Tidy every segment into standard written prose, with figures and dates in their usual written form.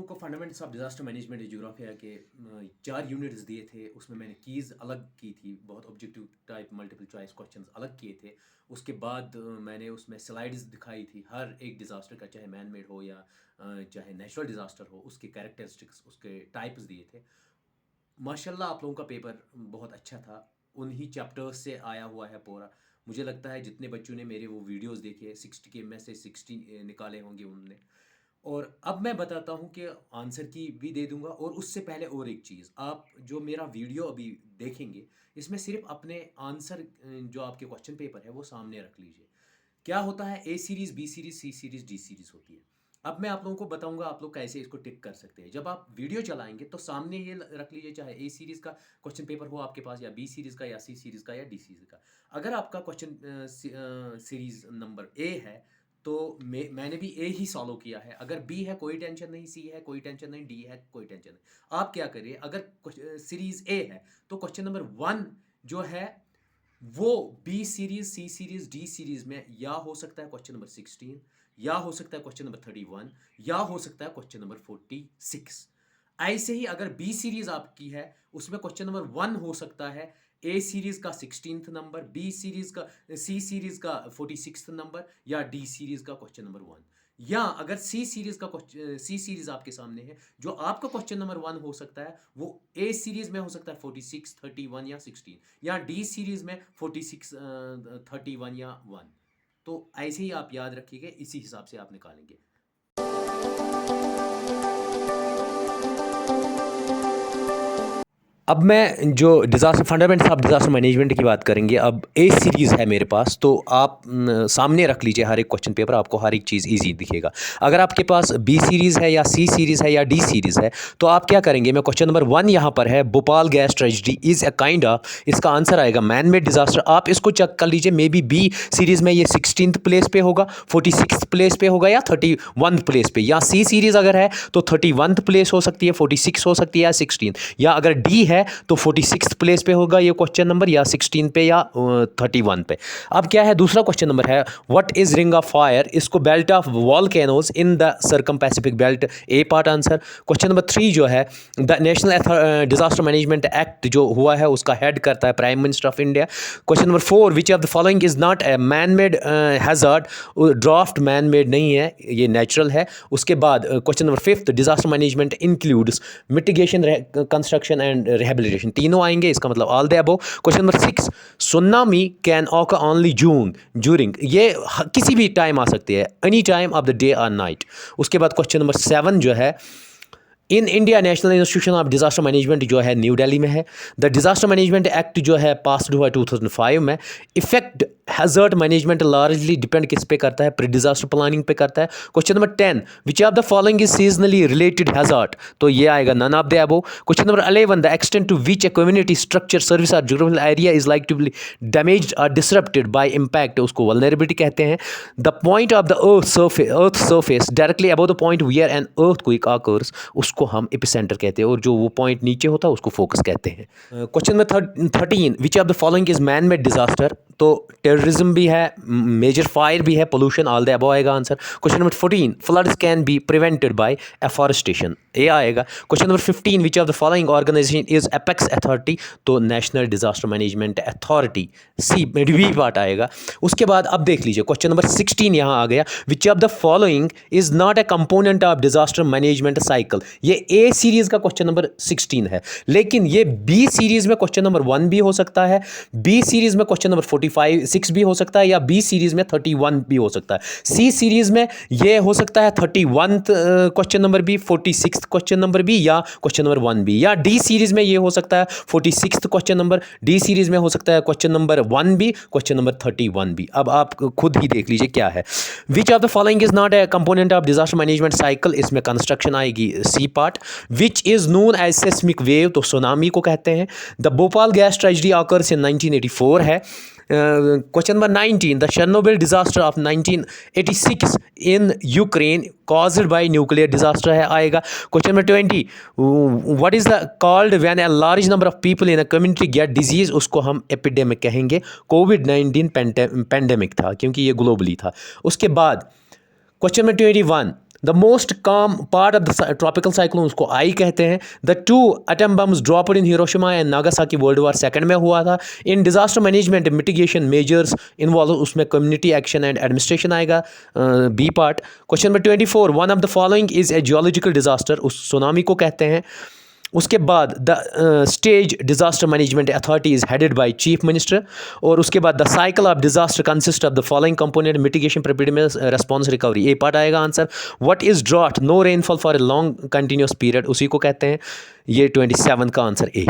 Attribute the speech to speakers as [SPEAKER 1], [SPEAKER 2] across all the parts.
[SPEAKER 1] को फंडामेंट्स of disaster management ज्योग्राफिया के 4 units दिए थे। उसमें मैंने कीज़ अलग की थी, बहुत objective type multiple choice questions अलग किए थे। उसके बाद मैंने उसमें स्लाइड्स दिखाई थी हर एक डिज़ास्टर का, चाहे मैन मेड हो या चाहे नेचुरल डिज़ास्टर हो, उसके कैरेक्टरिस्टिक्स, उसके टाइप्स दिए थे। माशाल्लाह आप लोगों का पेपर बहुत अच्छा था, उन्हीं चैप्टर्स से आया हुआ है पूरा। मुझे लगता है जितने बच्चों ने मेरे वो वीडियोस देखे, 60 के में से 60 निकाले होंगे उनने। और अब मैं बताता हूँ कि आंसर की भी दे दूंगा। और उससे पहले और एक चीज़, आप जो मेरा वीडियो अभी देखेंगे, इसमें सिर्फ अपने आंसर जो आपके क्वेश्चन पेपर है वो सामने रख लीजिए। क्या होता है, A series, B series, C series, D series होती है। अब मैं आप लोगों को बताऊंगा आप लोग कैसे इसको टिक कर सकते हैं। जब आप वीडियो चलाएंगे तो सामने ये रख लीजिए, चाहे ए सीरीज़ का क्वेश्चन पेपर हो आपके पास, या बी सीरीज़ का, या सी सीरीज़ का, या डी सीरीज़ का। अगर आपका क्वेश्चन सीरीज़ नंबर ए है तो मैंने भी ए ही सॉल्व किया है। अगर बी है कोई टेंशन नहीं, सी है कोई टेंशन नहीं, डी है कोई टेंशन नहीं। आप क्या करिए, अगर सीरीज़ ए है तो क्वेश्चन नंबर 1 जो है वो बी सीरीज, सी सीरीज, डी सीरीज में या हो सकता है क्वेश्चन नंबर 16, या हो सकता है क्वेश्चन नंबर 31, या हो सकता है क्वेश्चन नंबर 46। ऐसे ही अगर बी सीरीज आपकी है, उसमें क्वेश्चन नंबर 1 हो सकता है ए सीरीज का 16th नंबर, बी सीरीज का, सी सीरीज का 46th नंबर, या डी सीरीज का क्वेश्चन नंबर 1। या अगर सी सीरीज आपके सामने है, जो आपका क्वेश्चन नंबर 1 हो सकता है वो ए सीरीज में हो सकता है 46, 31 या 16, या डी सीरीज में 46, 31 या 1। तो ऐसे ही आप याद रखिएगा, इसी हिसाब से आप निकालेंगे। अब मैं जो डिज़ास्टर फंडामेंट्स ऑफ डिज़ास्टर मैनेजमेंट की बात करेंगे। अब ए सीरीज़ है मेरे पास, तो आप सामने रख लीजिए हर एक क्वेश्चन पेपर, आपको हर एक चीज़ इजी दिखेगा। अगर आपके पास बी सीरीज़ है, या सी सीरीज़ है, या डी सीरीज़ है, तो आप क्या करेंगे, मैं क्वेश्चन नंबर 1 यहाँ पर है, Bhopal gas tragedy is a kind of, इसका आंसर आएगा मैन मेड डिज़ास्टर। आप इसको चेक कर लीजिए, मे बी बी सीरीज़ में ये 16th प्लेस पे होगा, 46th प्लेस पे होगा, या 31th प्लेस पे। या सी सीरीज़ अगर है तो 31th प्लेस हो सकती है, 46 हो सकती है, या 16th। या अगर डी है तो 46th प्लेस पे होगा ये क्वेश्चन नंबर, या 16 पे, या 31 पे। अब क्या है, दूसरा क्वेश्चन नंबर है, what is ring of fire, इसको belt of volcanoes in the circum Pacific belt, A part answer. Question number 3 जो है, the national disaster management act जो हुआ है उसका हेड करता है prime minister of India. Question number 4, which of the following is not a man made hazard, drought man made नहीं है, ये नेचुरल है। उसके बाद question number 5, disaster management includes mitigation, construction and rehabilitation, तीनों आएंगे, इसका मतलब all the above. Question number 6, tsunami can occur only during, ये किसी भी टाइम आ सकती है, any time of the day और नाइट। उसके बाद क्वेश्चन नंबर 7 जो है, in India national institution of disaster management जो है न्यू दिल्ली में है। द डिजास्टर मैनेजमेंट एक्ट जो है पास्ड हुआ 2005 में। Effect hazard management largely depend किस पे करता है, प्री डिजास्टर प्लानिंग पे करता है। Question number 10, which of the following is seasonally related hazard, तो ये आएगा none of the above. Question number 11, the extent to which a community structure service or geographical area is like to be damaged or disrupted by impact, उसको vulnerability कहते हैं। The point of the earth surface directly above the point where an earthquake occurs, उसको हम epicentre कहते हैं, और जो वो पॉइंट नीचे होता है उसको फोकस कहते हैं। Question number 13, which of the following is man made disaster, तो टेररिज्म भी है, मेजर फायर भी है, पोल्यूशन, ऑल द अबव आएगा answer. Question number 14, floods can be prevented by afforestation, A आएगा। Question number 15, which of the following organization is apex authority, तो national disaster management authority, C D part आएगा। उसके बाद अब देख लीजिए question number 16 यहाँ आ गया, विच of the following is not a component of disaster management cycle, ये ए सीरीज का क्वेश्चन नंबर 16 है, लेकिन ये बी सीरीज में क्वेश्चन नंबर 1 भी हो सकता है, बी सीरीज में क्वेश्चन नंबर 46 भी हो सकता है, या बी सीरीज में 31 भी हो सकता है। सी सीरीज में ये हो सकता है 31th क्वेश्चन नंबर भी, 46th क्वेश्चन नंबर भी, या क्वेश्चन नंबर 1 भी। या डी सीरीज में ये हो सकता है 46th question number, D series में हो सकता है क्वेश्चन नंबर 1 भी, क्वेश्चन नंबर 31 भी। अब आप खुद ही देख लीजिए क्या है। Which of the following is not a component of disaster management cycle, इसमें कंस्ट्रक्शन आएगी, C part. Which is known as seismic wave, तो सुनामी को कहते हैं। The Bhopal gas tragedy occurs in 1984 है। Question number 19, the Chernobyl disaster of 1986 in Ukraine caused by nuclear disaster है, आएगा। Question number 20, what is the called when a large number of people in a community gate disease, उसको हम epidemic कहेंगे। कोविड-19 pandemic था क्योंकि ये globally था। उसके बाद question number 21, the most calm part of the tropical cyclone उसको आई कहते हैं। The 2 atom bombs dropped in Hiroshima and Nagasaki world war second में हुआ था। In disaster management mitigation measures involve, उसमें कम्युनिटी एक्शन एंड एडमिनिस्ट्रेशन आएगा, B part. Question number 24, one of the following is a geological disaster, उस tsunami को कहते हैं। उसके बाद the stage disaster management authority is headed by chief minister. और उसके बाद the cycle of disaster consist of the following component, mitigation, preparedness, response, recovery, A part आएगा answer. What is drought, no rainfall for a long continuous period, उसी को कहते हैं। ये 27 का answer A.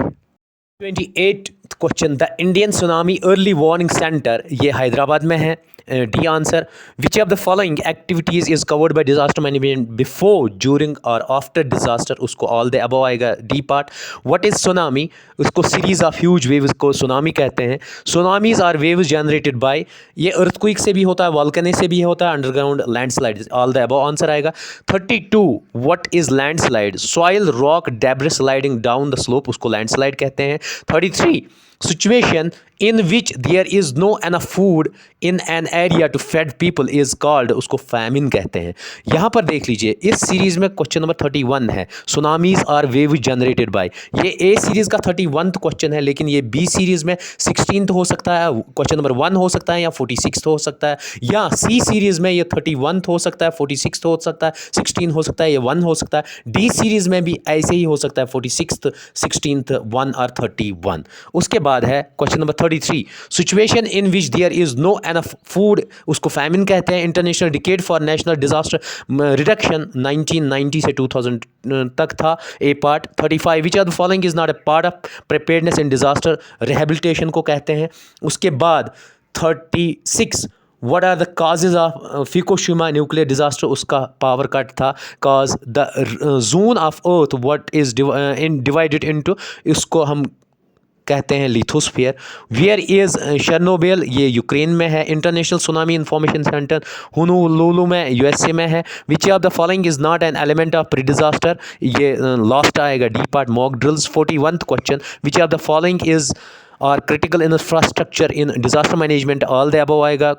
[SPEAKER 1] 28 question, the Indian tsunami early warning centre, ये हैदराबाद में है, D answer. Which of the following activities is covered by disaster management before, during और आफ्टर डिजास्टर, उसको ऑल द अबव आएगा, D part. What is tsunami, उसको series of huge waves को tsunami कहते हैं। Tsunamis are waves generated by, ये earthquake से भी होता है, वॉल्केनो से भी होता है, underground landslide, all the above answer आएगा। 32, what is landslide, soil rock debris sliding down the slope, उसको लैंडस्लाइड कहते हैं। 33, situation in which there is no enough food in an area to fed people is called, उसको famine कहते हैं। यहाँ पर देख लीजिए, इस सीरीज़ में क्वेश्चन नंबर 31 है, tsunamis are wave generated by, ये ए सीरीज़ का 31th क्वेश्चन है, लेकिन ये बी सीरीज़ में 16th हो सकता है, क्वेश्चन नंबर 1 हो सकता है, या 46th हो सकता है, या सी सीरीज़ में ये 31th हो सकता है, 46th हो सकता है, 16 हो सकता है, या 1 हो सकता है। डी सीरीज़ में भी ऐसे ही हो सकता है, 46th, 16th, 1 और 31। उसके बाद है question number 33, situation in which there is no enough food, उसको फैमिन कहते हैं। International decade for national disaster reduction 1990 से 2000 तक था, A part. 35, which are the following is not a part of preparedness in disaster, rehabilitation को कहते हैं। उसके बाद 36, what are the causes of Fukushima nuclear disaster, उसका पावर कट था, cause the zone of earth what is divided into, इसको हम कहते हैं लिथोस्फीयर। वेयर इज़ शर्नोबिल, ये यूक्रेन में है। International tsunami information centre Honolulu में, यूएसए में है। Which of the following is not an element of pre disaster, ये लास्ट आएगा, D part, mock drills. 41th question, which of the following is our critical infrastructure in disaster management, all the above आएगा।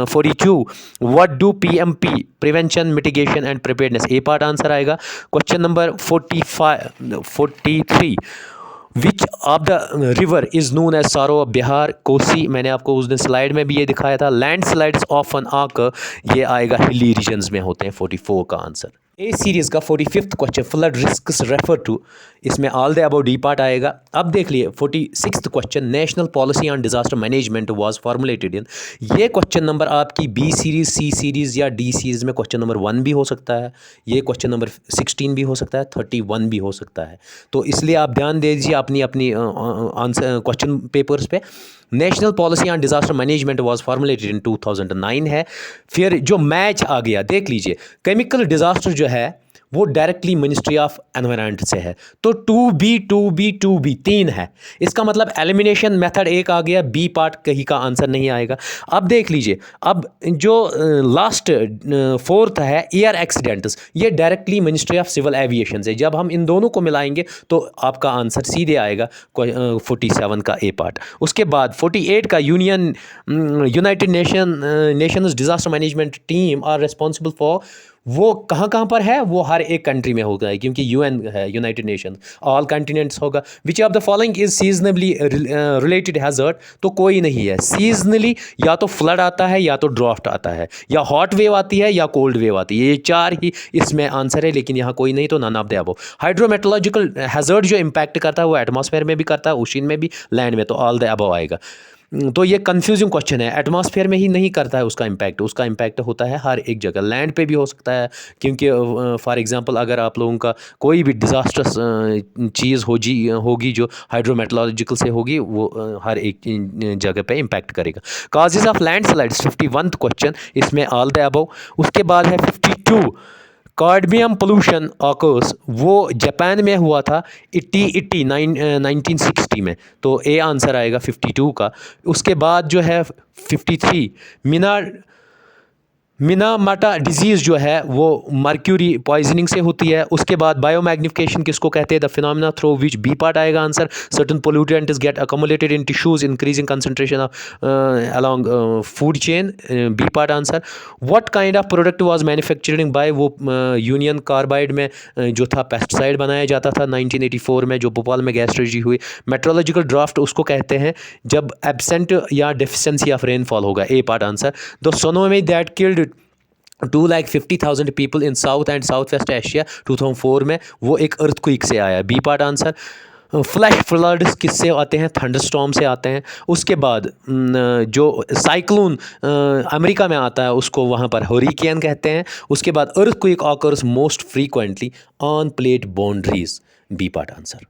[SPEAKER 1] 42, what do PMP, prevention, mitigation and preparedness, A part answer आएगा। Question number 43, which of the river is known as sorrow of Bihar, Kosi, मैंने आपको उस दिन slide में भी ये दिखाया था। लैंड स्लाइड्स ऑफन आकर, ये आएगा हिली रीजन्स में होते हैं, 44 का आंसर। ए सीरीज़ का 45th question, flood risks refer to, इसमें all the above D part आएगा। अब देख लिए 46th question, national policy on disaster management was formulated in, ये क्वेश्चन नंबर आपकी बी सीरीज़, सी सीरीज़ या डी सीरीज़ में क्वेश्चन नंबर 1 भी हो सकता है, ये क्वेश्चन नंबर 16 भी हो सकता है, 31 भी हो सकता है। तो इसलिए आप ध्यान दे दीजिए अपनी आंसर क्वेश्चन पेपर्स पे। National policy on disaster management was formulated in 2009 है। फिर जो मैच आ गया, देख लीजिए, केमिकल डिजास्टर जो है वो डायरेक्टली मिनिस्ट्री ऑफ एनवायरनमेंट से है, तो 2B 3 है, इसका मतलब एलिमिनेशन मेथड एक आ गया, बी पार्ट कहीं का आंसर नहीं आएगा। अब देख लीजिए, अब जो लास्ट 4th है एयर एक्सीडेंट्स, ये directly ministry of civil aviation से, जब हम इन दोनों को मिलाएंगे तो आपका आंसर सीधे आएगा 47 का ए पार्ट। उसके बाद 48 का United Nations disaster management team are responsible for, वो कहाँ कहाँ पर है, वो हर एक कंट्री में होगा, क्योंकि यूएन है, यूनाइटेड नेशन, ऑल कंटिनेंट्स होगा। विच of the following is seasonally related hazard, तो कोई नहीं है। सीजनली या तो फ्लड आता है, या तो ड्राफ्ट आता है, या हॉट वेव आती है, या कोल्ड वेव आती है, ये 4 ही इसमें आंसर है, लेकिन यहाँ कोई नहीं, तो none of the above. Hydrometeorological hazard जो इम्पैक्ट करता है वो एटमॉस्फेयर में भी करता है, ओशन में भी, लैंड में, तो ऑल द अबव आएगा। तो ये कंफ्यूजिंग क्वेश्चन है, एटमॉस्फेयर में ही नहीं करता है उसका इम्पैक्ट होता है हर एक जगह, लैंड पे भी हो सकता है, क्योंकि फॉर एग्जांपल अगर आप लोगों का कोई भी डिजास्टर्स चीज़ होगी जो हाइड्रोमेट्रोलॉजिकल से होगी, वो हर एक जगह पे इम्पैक्ट करेगा। Causes of landslides 51th question, इसमें ऑल द अबव। उसके बाद है 52, कार्डमियम पोल्यूशन ऑकर्स, वो जापान में हुआ था 1960 में, तो ए आंसर आएगा 52 का। उसके बाद जो है 53, मिनामाटा डिजीज़ जो है वो मर्क्यूरी पॉइजनिंग से होती है। उसके बाद बायोमैग्निफिकेशन किसको कहते हैं? The phenomena through which B part आएगा answer. Certain pollutants get accommodated in tissues increasing concentration of along food chain, B part answer. What kind of product was manufacturing by, वो यूनियन कार्बाइड में जो था pesticide बनाया जाता था 1984 में, जो भोपाल में गैस ट्रेजेडी हुई। मेट्रोलॉजिकल ड्राफ्ट उसको कहते हैं जब एब्सेंट या डेफिशिएंसी ऑफ रेनफॉल होगा, A part answer. The tsunami that killed 2,50,000 people in south and south west Asia 2004 में, वो एक अर्थक्वेक से आया, B part answer. Flash floods किससे आते हैं? थंडरस्टॉर्म से आते हैं। उसके बाद जो साइक्लोन अमेरिका में आता है उसको वहाँ पर हरिकेन कहते हैं। उसके बाद earthquake occurs most frequently on plate boundaries, B part answer.